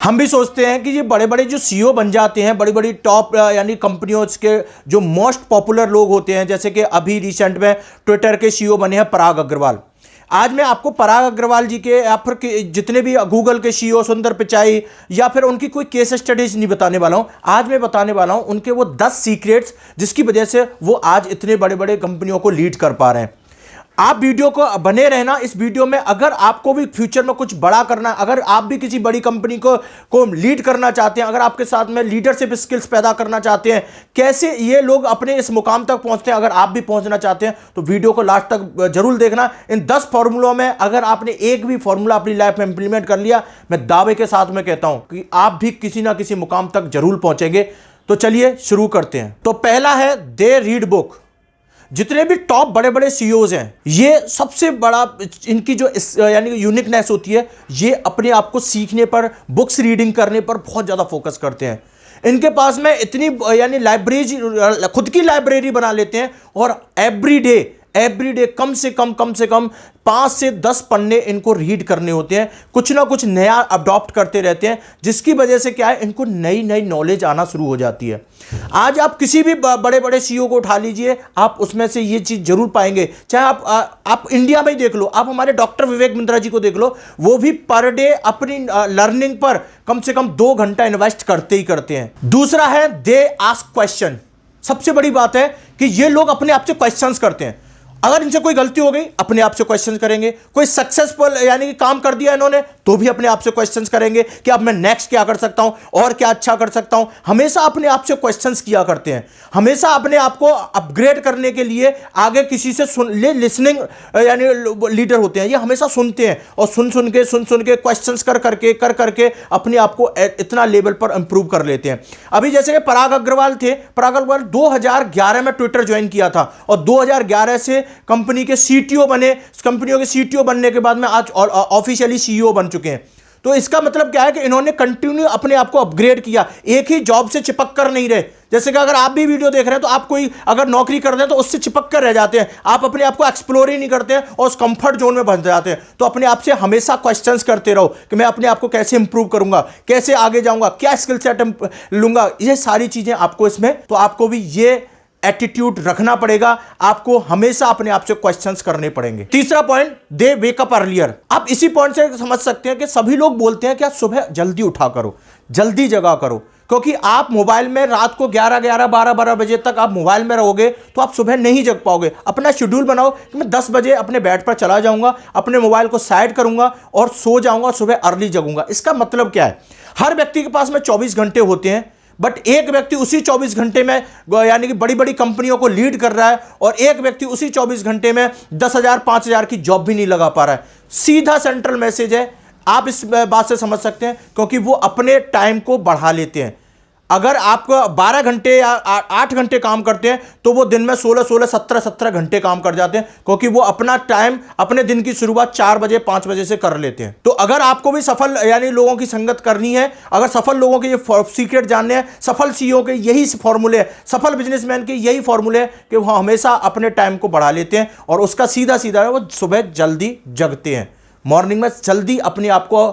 हम भी सोचते हैं कि ये बड़े बड़े जो सीईओ बन जाते हैं, बड़ी बड़ी टॉप यानी कंपनियों के जो मोस्ट पॉपुलर लोग होते हैं, जैसे कि अभी रिसेंट में ट्विटर के सीईओ बने हैं पराग अग्रवाल। आज मैं आपको पराग अग्रवाल जी के या फिर जितने भी गूगल के सीईओ सुंदर पिचाई या फिर उनकी कोई केस स्टडीज नहीं बताने वाला हूं। आज मैं बताने वाला हूं उनके वो 10 सीक्रेट्स जिसकी वजह से वो आज इतने बड़े बड़े कंपनियों को लीड कर पा रहे हैं। आप वीडियो को बने रहना। इस वीडियो में अगर आपको भी फ्यूचर में कुछ बड़ा करना, अगर आप भी किसी बड़ी कंपनी को लीड करना चाहते हैं, अगर आपके साथ में लीडरशिप स्किल्स पैदा करना चाहते हैं, कैसे ये लोग अपने इस मुकाम तक पहुंचते हैं, अगर आप भी पहुंचना चाहते हैं तो वीडियो को लास्ट तक जरूर देखना। इन 10 फॉर्मूलों में अगर आपने एक भी फॉर्मूला अपनी लाइफ में इंप्लीमेंट कर लिया, मैं दावे के साथ में कहता हूं कि आप भी किसी ना किसी मुकाम तक जरूर पहुंचेंगे। तो चलिए शुरू करते हैं। तो पहला है दे रीड बुक। जितने भी टॉप बड़े बड़े सीईओज हैं, ये सबसे बड़ा इनकी जो यानी यूनिकनेस होती है, ये अपने आप को सीखने पर, बुक्स रीडिंग करने पर बहुत ज़्यादा फोकस करते हैं। इनके पास में इतनी यानी लाइब्रेरी, खुद की लाइब्रेरी बना लेते हैं और एवरीडे कम से कम 5 से 10 पन्ने इनको रीड करने होते हैं। कुछ ना कुछ नया अडॉप्ट करते रहते हैं, जिसकी वजह से क्या है, इनको नई नई नॉलेज आना शुरू हो जाती है। आज आप किसी भी बड़े बड़े सीईओ को उठा लीजिए, आप उसमें से ये चीज जरूर पाएंगे। चाहे आप इंडिया में ही देख लो, आप हमारे डॉक्टर विवेक बिंद्रा जी को देख लो, वो भी पर डे अपनी लर्निंग पर कम से कम 2 घंटा इन्वेस्ट करते ही करते हैं। दूसरा है दे आस्क क्वेश्चन। सबसे बड़ी बात है कि ये लोग अपने आप से क्वेश्चंस करते हैं। अगर इनसे कोई गलती हो गई, अपने आप से क्वेश्चन करेंगे। कोई सक्सेसफुल यानी कि काम कर दिया इन्होंने, तो भी अपने आप से क्वेश्चन करेंगे कि अब मैं नेक्स्ट क्या कर सकता हूं और क्या अच्छा कर सकता हूं। हमेशा अपने आप से क्वेश्चंस किया करते हैं। हमेशा अपने आप को अपग्रेड करने के लिए आगे किसी से लिसनिंग यानी लीडर होते हैं। ये हमेशा सुनते हैं और सुन सुन के क्वेश्चंस कर करके अपने आप को इतना लेवल पर इंप्रूव कर लेते हैं। अभी जैसे कि पराग अग्रवाल थे, पराग अग्रवाल 2011 में ट्विटर ज्वाइन किया था और 2011 से कंपनी के सीटीओ बने। कंपनियों के सीटीओ बनने के बाद में आज ऑफिशियली सीईओ बन चुके हैं। तो इसका मतलब क्या है कि इन्होंने कंटिन्यू अपने आप को अपग्रेड किया, एक ही जॉब से चिपक कर नहीं रहे। जैसे कि अगर आप भी वीडियो देख रहे हैं तो आप कोई अगर नौकरी कर रहे हैं तो उससे चिपक कर रह जाते हैं, आप अपने आप को एक्सप्लोर ही नहीं करते हैं और उस कंफर्ट जोन में फंस जाते हैं। तो अपने आप से हमेशा क्वेश्चंस करते रहो कि मैं अपने आप को कैसे इंप्रूव करूंगा, कैसे आगे जाऊंगा, क्या स्किल सेट लूंगा। ये सारी चीजें आपको इसमें, तो आपको भी ये एटीट्यूड रखना पड़ेगा। आपको हमेशा अपने आप से क्वेश्चंस करने पड़ेंगे। तीसरा पॉइंट, दे वेक अप अर्लियर। आप इसी पॉइंट से समझ सकते हैं कि सभी लोग बोलते हैं कि आप सुबह जल्दी उठा करो, जल्दी जगा करो, क्योंकि आप मोबाइल में रात को 11 बजे तक आप मोबाइल में रहोगे तो आप सुबह नहीं जग पाओगे। अपना शेड्यूल बनाओ कि मैं 10 बजे अपने बेड पर चला जाऊंगा, अपने मोबाइल को साइड करूंगा और सो जाऊंगा, सुबह अर्ली जगूंगा। इसका मतलब क्या है, हर व्यक्ति के पास में 24 घंटे होते हैं, बट एक व्यक्ति उसी 24 घंटे में यानी कि बड़ी बड़ी कंपनियों को लीड कर रहा है और एक व्यक्ति उसी 24 घंटे में 10,000 5,000 की जॉब भी नहीं लगा पा रहा है। सीधा सेंट्रल मैसेज है, आप इस बात से समझ सकते हैं, क्योंकि वो अपने टाइम को बढ़ा लेते हैं। अगर आप 12 घंटे या 8 घंटे काम करते हैं तो वो दिन में 16 17 घंटे काम कर जाते हैं, क्योंकि वो अपना टाइम, अपने दिन की शुरुआत 4 बजे 5 बजे से कर लेते हैं। तो अगर आपको भी सफल यानी लोगों की संगत करनी है, अगर सफल लोगों के ये सीक्रेट जानने हैं, सफल सीईओ के यही फॉर्मूले हैं, सफल बिजनेसमैन के यही फॉर्मूले हैं कि वो हमेशा अपने टाइम को बढ़ा लेते हैं और उसका सीधा वो सुबह जल्दी जगते हैं, मॉर्निंग में जल्दी अपने आप को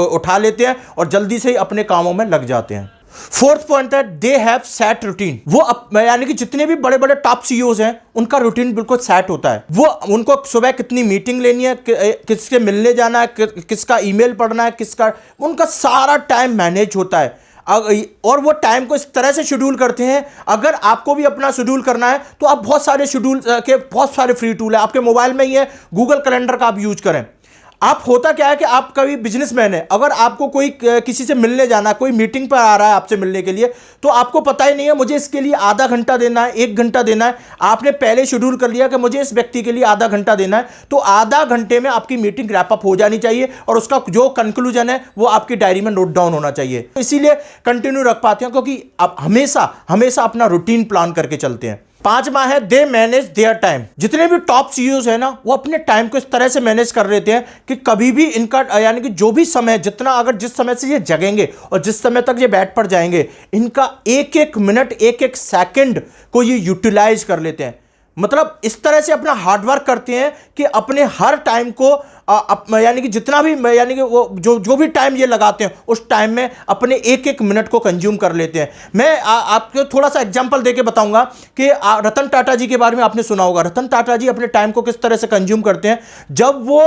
उठा लेते हैं और जल्दी से ही अपने कामों में लग जाते हैं। फोर्थ पॉइंट है दे हैव सेट रूटीन। वो यानी कि जितने भी बड़े बड़े टॉप सीईओज हैं, उनका रूटीन बिल्कुल सेट होता है। वो उनको सुबह कितनी मीटिंग लेनी है, किसके मिलने जाना है, किसका ईमेल पढ़ना है, किसका, उनका सारा टाइम मैनेज होता है और वो टाइम को इस तरह से शेड्यूल करते हैं। अगर आपको भी अपना शेड्यूल करना है तो आप बहुत सारे शेड्यूल के बहुत सारे फ्री टूल है आपके मोबाइल में ही है। गूगल कैलेंडर का आप यूज करें। आप, होता क्या है कि आप कभी बिजनेसमैन है, अगर आपको कोई किसी से मिलने जाना, कोई मीटिंग पर आ रहा है आपसे मिलने के लिए, तो आपको पता ही नहीं है मुझे इसके लिए आधा घंटा देना है, 1 घंटा देना है। आपने पहले शेड्यूल कर लिया कि मुझे इस व्यक्ति के लिए आधा घंटा देना है, तो आधा घंटे में आपकी मीटिंग रैप अप हो जानी चाहिए और उसका जो कंक्लूजन है वो आपकी डायरी में नोट डाउन होना चाहिए। तो इसीलिए कंटिन्यू रख पाते हैं, क्योंकि आप हमेशा अपना रूटीन प्लान करके चलते हैं। 5वां है दे मैनेज देयर टाइम। जितने भी टॉप सीईओज हैं ना, वो अपने टाइम को इस तरह से मैनेज कर लेते हैं कि कभी भी इनका यानी कि जो भी समय, जितना अगर जिस समय से ये जगेंगे और जिस समय तक ये बेड पर जाएंगे, इनका एक एक मिनट, एक एक सेकंड को ये यूटिलाइज कर लेते हैं। मतलब इस तरह से अपना हार्डवर्क करते हैं कि अपने हर टाइम को यानी कि जितना भी यानी कि वो जो भी टाइम ये लगाते हैं उस टाइम में अपने एक एक मिनट को कंज्यूम कर लेते हैं। मैं आपको थोड़ा सा एग्जांपल देके बताऊंगा कि रतन टाटा जी के बारे में आपने सुना होगा। रतन टाटा जी अपने टाइम को किस तरह से कंज्यूम करते हैं। जब वो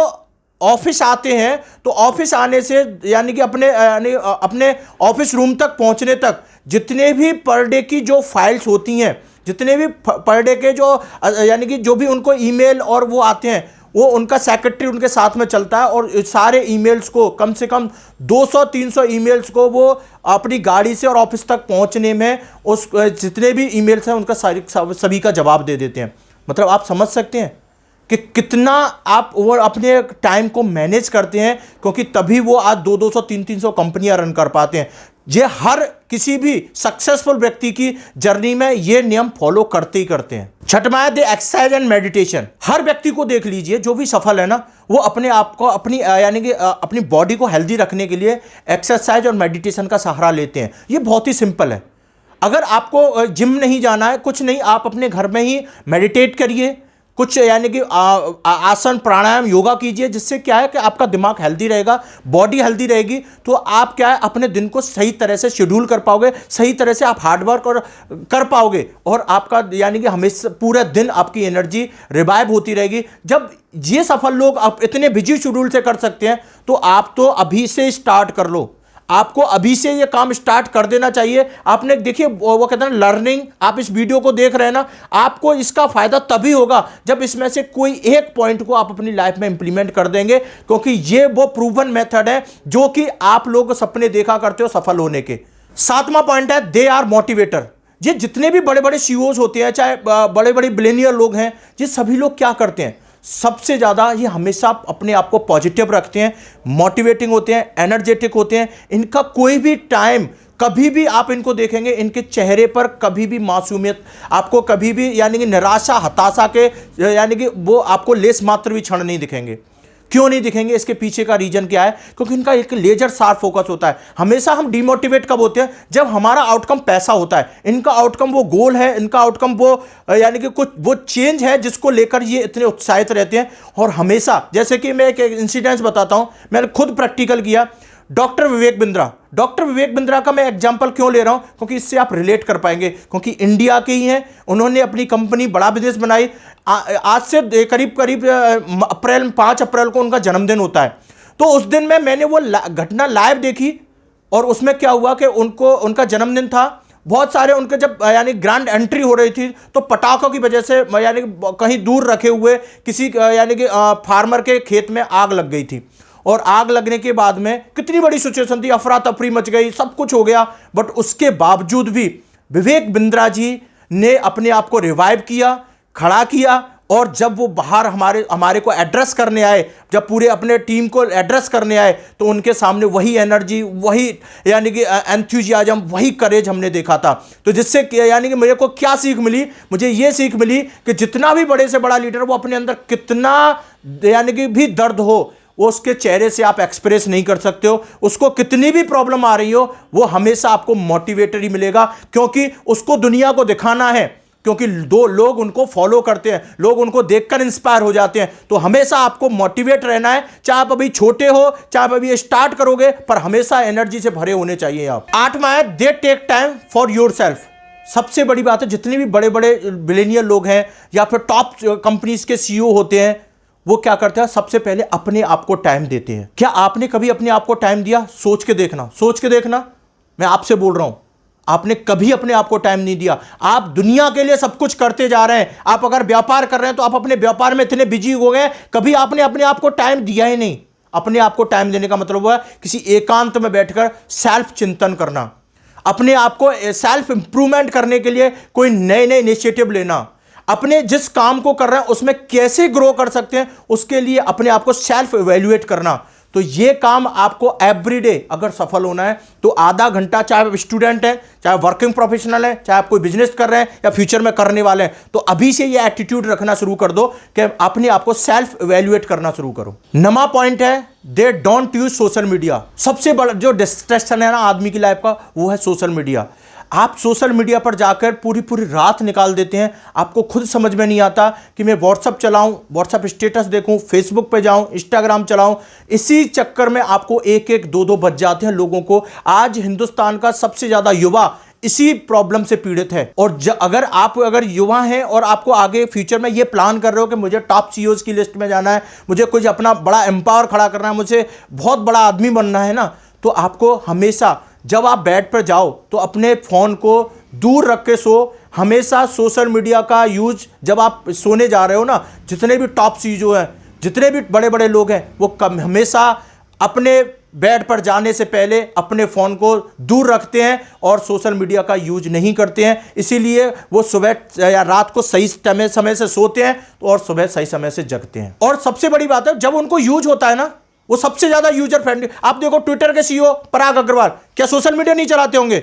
ऑफिस आते हैं तो ऑफिस आने से यानी कि अपने ऑफिस रूम तक पहुंचने तक जितने भी पर डे की जो फाइल्स होती हैं, जितने भी पर डे के जो यानी कि जो भी उनको ईमेल और वो आते हैं, वो उनका सेक्रेटरी उनके साथ में चलता है और सारे ईमेल्स को कम से कम 200-300 ईमेल्स को वो अपनी गाड़ी से और ऑफिस तक पहुंचने में उस जितने भी ईमेल्स हैं उनका सभी का जवाब दे देते हैं। मतलब आप समझ सकते हैं कि कितना आप वो अपने टाइम को मैनेज करते हैं, क्योंकि तभी वो आज 200-300 कंपनियां रन कर पाते हैं। ये हर किसी भी सक्सेसफुल व्यक्ति की जर्नी में ये नियम फॉलो करते ही करते हैं। छठवां है एक्सरसाइज एंड मेडिटेशन। हर व्यक्ति को देख लीजिए जो भी सफल है ना, वो अपने आप को यानी कि अपनी बॉडी को हेल्दी रखने के लिए एक्सरसाइज और मेडिटेशन का सहारा लेते हैं। ये बहुत ही सिंपल है। अगर आपको जिम नहीं जाना है, कुछ नहीं, आप अपने घर में ही मेडिटेट करिए, कुछ यानी कि आसन प्राणायाम योगा कीजिए, जिससे क्या है कि आपका दिमाग हेल्दी रहेगा, बॉडी हेल्दी रहेगी, तो आप क्या है अपने दिन को सही तरह से शेड्यूल कर पाओगे, सही तरह से आप हार्डवर्क और कर पाओगे और आपका यानी कि हमेशा पूरा दिन आपकी एनर्जी रिवाइव होती रहेगी। जब ये सफल लोग आप इतने बिजी शेड्यूल से कर सकते हैं तो आप तो अभी से स्टार्ट कर लो। आपको अभी से ये काम स्टार्ट कर देना चाहिए। आपने देखिए वो कहते हैं लर्निंग, आप इस वीडियो को देख रहे हैं ना, आपको इसका फायदा तभी होगा जब इसमें से कोई एक पॉइंट को आप अपनी लाइफ में इंप्लीमेंट कर देंगे, क्योंकि ये वो प्रूवन मेथड है जो कि आप लोग सपने देखा करते हो सफल होने के। सातवां पॉइंट है दे आर मोटिवेटर। ये जितने भी बड़े बड़े सीईओज होते हैं, चाहे बड़े बड़े बिलियनियर लोग हैं, ये सभी लोग क्या करते हैं, सबसे ज़्यादा ये हमेशा अपने आप को पॉजिटिव रखते हैं, मोटिवेटिंग होते हैं, एनर्जेटिक होते हैं। इनका कोई भी टाइम, कभी भी आप इनको देखेंगे, इनके चेहरे पर कभी भी मासूमियत आपको कभी भी यानी कि निराशा हताशा के यानी कि वो आपको लेस मात्र भी क्षण नहीं दिखेंगे। क्यों नहीं दिखेंगे? इसके पीछे का रीजन क्या है? क्योंकि इनका एक लेजर शार्प फोकस होता है। हमेशा हम डिमोटिवेट कब होते हैं? जब हमारा आउटकम पैसा होता है। इनका आउटकम वो गोल है, इनका आउटकम वो यानी कि कुछ वो चेंज है जिसको लेकर ये इतने उत्साहित रहते हैं। और हमेशा, जैसे कि मैं एक इंसिडेंस बताता हूं, मैंने खुद प्रैक्टिकल किया। डॉक्टर विवेक बिंद्रा का मैं एग्जांपल क्यों ले रहा हूं? क्योंकि इससे आप रिलेट कर पाएंगे, क्योंकि इंडिया के ही हैं। उन्होंने अपनी कंपनी बड़ा बिजनेस बनाई। आज से करीब 5 अप्रैल को उनका जन्मदिन होता है। तो उस दिन में मैंने वो घटना लाइव देखी और उसमें क्या हुआ कि उनका जन्मदिन था। बहुत सारे उनके जब यानी ग्रैंड एंट्री हो रही थी तो पटाखों की वजह से यानी कहीं दूर रखे हुए किसी यानी कि फार्मर के खेत में आग लग गई थी। और आग लगने के बाद में कितनी बड़ी सिचुएशन थी, अफरा तफरी मच गई, सब कुछ हो गया। बट उसके बावजूद भी विवेक बिंद्रा जी ने अपने आप को रिवाइव किया, खड़ा किया। और जब वो बाहर हमारे को एड्रेस करने आए, जब पूरे अपने टीम को एड्रेस करने आए, तो उनके सामने वही एनर्जी, वही यानी कि एंथुजियाज्म, वही करेज हमने देखा था। तो जिससे यानी कि मेरे को क्या सीख मिली? मुझे ये सीख मिली कि जितना भी बड़े से बड़ा लीडर, वो अपने अंदर कितना यानी कि भी दर्द हो, वो उसके चेहरे से आप एक्सप्रेस नहीं कर सकते हो। उसको कितनी भी प्रॉब्लम आ रही हो, वो हमेशा आपको मोटिवेटर ही मिलेगा, क्योंकि उसको दुनिया को दिखाना है, क्योंकि लोग उनको फॉलो करते हैं, लोग उनको देखकर इंस्पायर हो जाते हैं। तो हमेशा आपको मोटिवेट रहना है, चाहे आप अभी छोटे हो, चाहे आप अभी स्टार्ट करोगे, पर हमेशा एनर्जी से भरे होने चाहिए आप। 8वां है दे टेक टाइम फॉर योरसेल्फ। सबसे बड़ी बात है, जितने भी बड़े बड़े बिलियनियर लोग हैं या फिर टॉप कंपनीज के सीईओ होते हैं, वो क्या करते हैं? सबसे पहले अपने आप को टाइम देते हैं। क्या आपने कभी अपने आप को टाइम दिया? सोच के देखना, मैं आपसे बोल रहा हूं, आपने कभी अपने आप को टाइम नहीं दिया। आप दुनिया के लिए सब कुछ करते जा रहे हैं। आप अगर व्यापार कर रहे हैं तो आप अपने व्यापार में इतने बिजी हो गए, कभी आपने अपने आप को टाइम दिया ही नहीं। अपने आप को टाइम देने का मतलब हुआ किसी एकांत में बैठकर सेल्फ चिंतन करना, अपने आप को सेल्फ इंप्रूवमेंट करने के लिए कोई नए इनिशिएटिव लेना, अपने जिस काम को कर रहे हैं उसमें कैसे ग्रो कर सकते हैं, उसके लिए अपने आप को सेल्फ इवैल्यूएट करना। तो ये काम आपको एवरीडे अगर सफल होना है तो आधा घंटा, चाहे आप स्टूडेंट हैं, चाहे वर्किंग प्रोफेशनल हैं, चाहे आप कोई बिजनेस कर रहे हैं या फ्यूचर में करने वाले हैं, तो अभी से ये एटीट्यूड रखना शुरू कर दो कि अपने आप को सेल्फ इवैल्यूएट करना शुरू करो। 9वां पॉइंट है they don't use social media. सबसे बड़ा जो डिस्ट्रैक्शन है ना आदमी की लाइफ का, वो है सोशल मीडिया। आप सोशल मीडिया पर जाकर पूरी पूरी रात निकाल देते हैं, आपको खुद समझ में नहीं आता कि मैं व्हाट्सअप चलाऊं, व्हाट्सअप स्टेटस देखूं, फेसबुक पे जाऊं, इंस्टाग्राम चलाऊं। इसी चक्कर में आपको एक एक दो दो बज जाते हैं लोगों को। आज हिंदुस्तान का सबसे ज़्यादा युवा इसी प्रॉब्लम से पीड़ित है। और अगर युवा हैं और आपको आगे फ्यूचर में ये प्लान कर रहे हो कि मुझे टॉप सीईओज की लिस्ट में जाना है, मुझे कुछ अपना बड़ा एम्पावर खड़ा करना है, मुझे बहुत बड़ा आदमी बनना है ना, तो आपको हमेशा जब आप बेड पर जाओ तो अपने फ़ोन को दूर रख के सो। हमेशा सोशल मीडिया का यूज जब आप सोने जा रहे हो ना, जितने भी टॉप सीईओ हैं, जितने भी बड़े बड़े लोग हैं, वो हमेशा अपने बेड पर जाने से पहले अपने फ़ोन को दूर रखते हैं और सोशल मीडिया का यूज नहीं करते हैं। इसीलिए वो सुबह या रात को सही समय से सोते हैं और सुबह सही समय से जगते हैं। और सबसे बड़ी बात है, जब उनको यूज होता है ना, वो सबसे ज़्यादा यूजर फ्रेंडली। आप देखो ट्विटर के सीईओ पराग अग्रवाल, क्या सोशल मीडिया नहीं चलाते होंगे?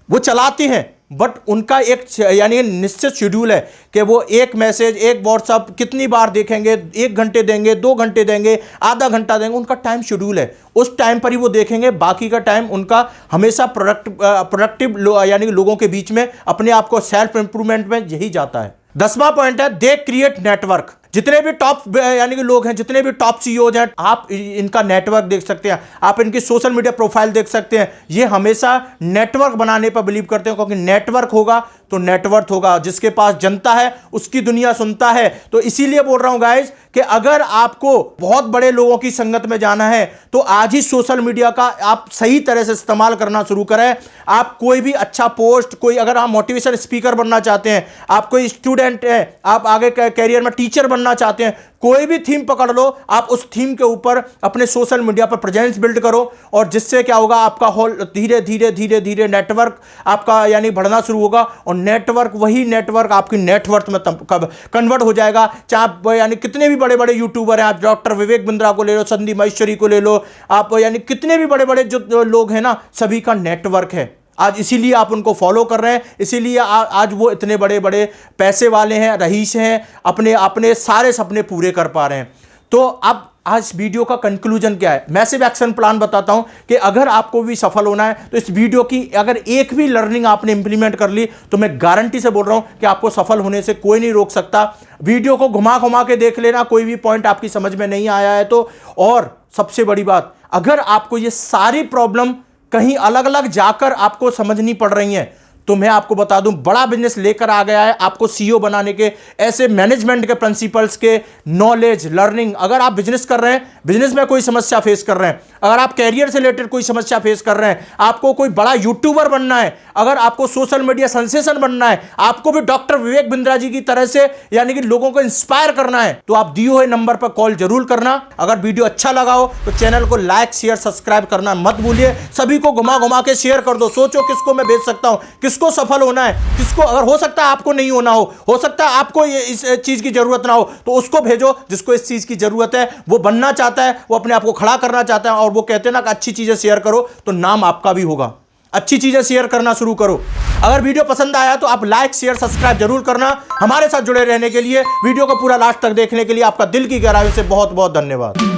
वो चलाते हैं, बट उनका एक यानी निश्चित शेड्यूल है कि वो एक मैसेज, एक व्हाट्सअप कितनी बार देखेंगे, 1 घंटे देंगे, 2 घंटे देंगे, आधा घंटा देंगे। उनका टाइम शेड्यूल है, उस टाइम पर ही वो देखेंगे। बाकी का टाइम उनका हमेशा प्रोडक्टिव यानी लोगों के बीच में अपने आप को सेल्फ इंप्रूवमेंट में यही जाता है। 10वां पॉइंट है, दे क्रिएट नेटवर्क। जितने भी टॉप यानी कि लोग हैं, जितने भी टॉप सीईओज हैं, आप इनका नेटवर्क देख सकते हैं, आप इनकी सोशल मीडिया प्रोफाइल देख सकते हैं। ये हमेशा नेटवर्क बनाने पर बिलीव करते हैं, क्योंकि नेटवर्क होगा तो नेटवर्थ होगा। जिसके पास जनता है उसकी दुनिया सुनता है। तो इसीलिए बोल रहा हूं गाइस कि अगर आपको बहुत बड़े लोगों की संगत में जाना है तो आज ही सोशल मीडिया का आप सही तरह से इस्तेमाल करना शुरू करें। आप कोई भी अच्छा पोस्ट, कोई अगर आप मोटिवेशनल स्पीकर बनना चाहते हैं, आप कोई स्टूडेंट हैं, आप आगे कैरियर में टीचर बनना चाहते हैं, कोई भी थीम पकड़ लो, आप उस थीम के ऊपर अपने सोशल मीडिया पर प्रेजेंस बिल्ड करो। और जिससे क्या होगा, आपका होल धीरे धीरे धीरे धीरे नेटवर्क आपका यानी बढ़ना शुरू होगा। और नेटवर्क, वही नेटवर्क आपकी नेटवर्थ में कन्वर्ट हो जाएगा। चाहे आप यानी कितने भी बड़े बड़े यूट्यूबर हैं, आप डॉक्टर विवेक बिंद्रा को ले लो, संदीप महेश्वरी को ले लो, आप यानी कितने भी बड़े बड़े जो लोग हैं ना, सभी का नेटवर्क है। आज इसीलिए आप उनको फॉलो कर रहे हैं, इसीलिए आज वो इतने बड़े बड़े पैसे वाले हैं, रईस हैं, अपने सारे सपने पूरे कर पा रहे हैं। तो अब आज वीडियो का कंक्लूजन क्या है, मैसिव एक्शन प्लान बताता हूं कि अगर आपको भी सफल होना है तो इस वीडियो की अगर एक भी लर्निंग आपने इंप्लीमेंट कर ली तो मैं गारंटी से बोल रहा हूं कि आपको सफल होने से कोई नहीं रोक सकता। वीडियो को घुमा घुमा के देख लेना, कोई भी पॉइंट आपकी समझ में नहीं आया है तो। और सबसे बड़ी बात, अगर आपको ये सारी प्रॉब्लम कहीं अलग अलग जाकर आपको समझनी पड़ रही हैं, तो मैं आपको बता दूं, बड़ा बिजनेस लेकर आ गया है आपको सीईओ बनाने के ऐसे मैनेजमेंट के प्रिंसिपल्स के नॉलेज लर्निंग। अगर आप बिजनेस कर रहे हैं, बिजनेस में कोई समस्या फेस कर रहे हैं, अगर आप कैरियर से रिलेटेड कोई समस्या फेस कर रहे हैं, आपको कोई बड़ा यूट्यूबर बनना है, अगर आपको सोशल मीडिया सेंसेशन बनना है, आपको भी डॉक्टर विवेक बिंद्रा जी की तरह से यानी कि लोगों को इंस्पायर करना है, तो आप दिए हुए नंबर पर कॉल जरूर करना। अगर वीडियो अच्छा लगा हो तो चैनल को लाइक शेयर सब्सक्राइब करना मत भूलिए। सभी को घुमा घुमा के शेयर कर दो। सोचो किसको मैं भेज सकता हूं, किसको सफल होना है, किसको, अगर हो सकता है आपको नहीं होना हो सकता है आपको इस चीज की जरूरत ना हो, तो उसको भेजो जिसको इस चीज की जरूरत है, वो बनना चाहता है, वो अपने आप को खड़ा करना चाहता है। और वो कहते हैं ना कि अच्छी चीजें शेयर करो तो नाम आपका भी होगा। अच्छी चीजें शेयर करना शुरू करो। अगर वीडियो पसंद आया तो आप लाइक शेयर सब्सक्राइब जरूर करना। हमारे साथ जुड़े रहने के लिए, वीडियो को पूरा लास्ट तक देखने के लिए आपका दिल की गहराई से बहुत बहुत धन्यवाद।